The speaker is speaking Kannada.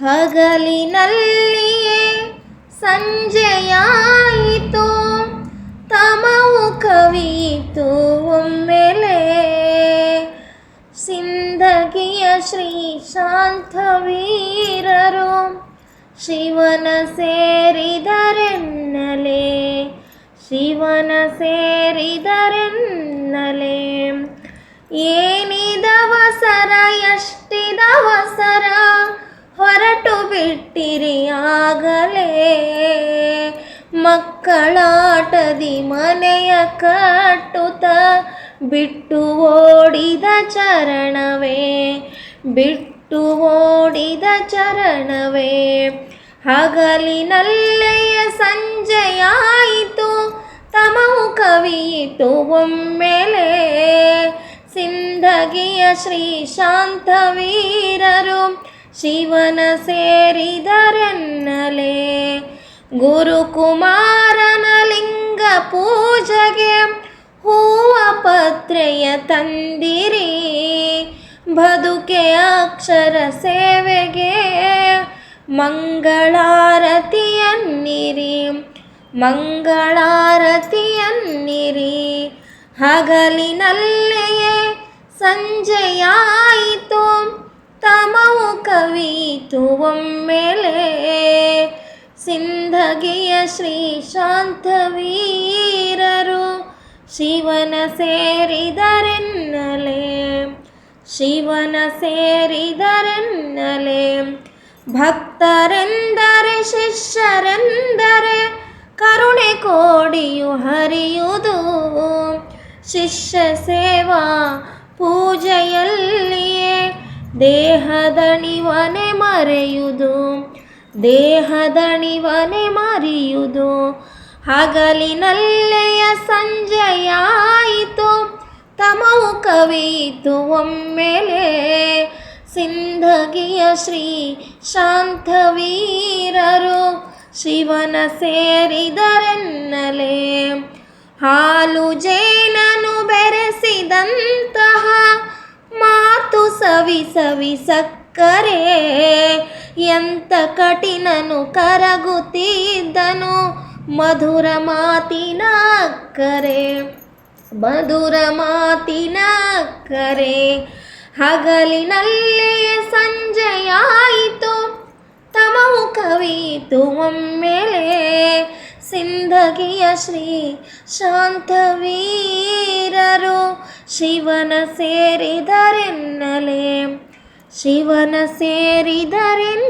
ಹಗಲಿನಲ್ಲಿಯೇ ಸಂಜೆಯಾಯಿತು, ತಮವು ಕವಿಯಿತು ಒಮ್ಮೆಲೆ. ಸಿಂದಗಿಯ ಶ್ರೀ ಶಾಂತವೀರರು ಶಿವನ ಸೇರಿದರೆನ್ನಲೆ, ಶಿವನ ಸೇರಿದರೆನ್ನಲೆ. ಏನಿದವಸರ ಎಷ್ಟಿದವಸರ ಹೊರಟು ಬಿಟ್ಟಿರಿ ಆಗಲೇ. ಮಕ್ಕಳಾಟದಿ ಮನೆಯ ಕಟ್ಟುತ್ತ ಬಿಟ್ಟು ಓಡಿದ ಚರಣವೇ, ಬಿಟ್ಟು ಓಡಿದ ಚರಣವೇ. ಹಗಲಿನಲ್ಲೆಯ ಸಂಜೆಯಾಯಿತು, ತಮವು ಕವಿಯಿತು ಒಮ್ಮೆಲೆ. ಸಿಂದಗಿಯ ಶ್ರೀ ಶಾಂತವೀರರು ಶಿವನ ಸೇರಿದರೆನ್ನಲೆ. ಗುರುಕುಮಾರನ ಲಿಂಗ ಪೂಜೆಗೆ ಹೂವ ಪತ್ರೆಯ ತಂದಿರಿ, ಬದುಕೆ ಅಕ್ಷರ ಸೇವೆಗೆ ಮಂಗಳಾರತಿಯನ್ನಿರಿ, ಮಂಗಳಾರತಿಯನ್ನಿರಿ. ಹಗಲಿನಲ್ಲೆಯೇ ಸಂಜೆಯಾಯಿತು, ತಮವು ಕವಿಯಿತು ಒಮ್ಮೆಲೆ. ಸಿಂದಗಿಯ ಶ್ರೀ ಶಾಂತವೀರರು ಶಿವನ ಸೇರಿದರೆನ್ನಲೆ, ಶಿವನ ಸೇರಿದರೆನ್ನಲೆ. ಭಕ್ತರೆಂದರೆ ಶಿಷ್ಯರೆಂದರೆ ಕರುಣೆ ಕೋಡಿಯು ಹರಿಯುವುದು, ಶಿಷ್ಯ ಸೇವಾ ಪೂಜೆಯಲ್ಲಿಯೇ ದೇಹದಣಿವನೆ ಮರೆಯುವುದು, ದೇಹದಣಿವನೆ ಮರೆಯುವುದು. ಹಗಲಿನಲ್ಲೆಯ ಸಂಜೆಯಾಯಿತು, ತಮವು ಕವಿಯಿತು ಒಮ್ಮೆಲೆ. ಸಿಂದಗಿಯ ಶ್ರೀ ಶಾಂತವೀರರು ಶಿವನ ಸೇರಿದರೆನ್ನಲೆ. ಹಾಲು ಜೇನನು ಬೆರೆಸಿದಂತಹ ಮಾತು ಸವಿ ಸವಿ ಸಕ್ಕರೆ, ಎಂತ ಕಠಿಣನು ಕರಗುತ್ತಿದ್ದನು ಮಧುರ ಮಾತಿನ ಅಕ್ಕರೆ, ಮಧುರ ಮಾತಿನ ಅಕ್ಕರೆ. ಹಗಲಿನಲ್ಲೆಯ ಸಂಜೆಯಾಯಿತು, ತಮವು ಕವಿಯಿತು ಒಮ್ಮೆಲೆ. ಸಿಂದಗಿಯ ಶ್ರೀ ಶಾಂತವೀರರು ಶಿವನ ಸೇರಿದರೆನ್ನಲೆ, ಶಿವನ ಸೇರಿದರೆನ್ನಲೆ.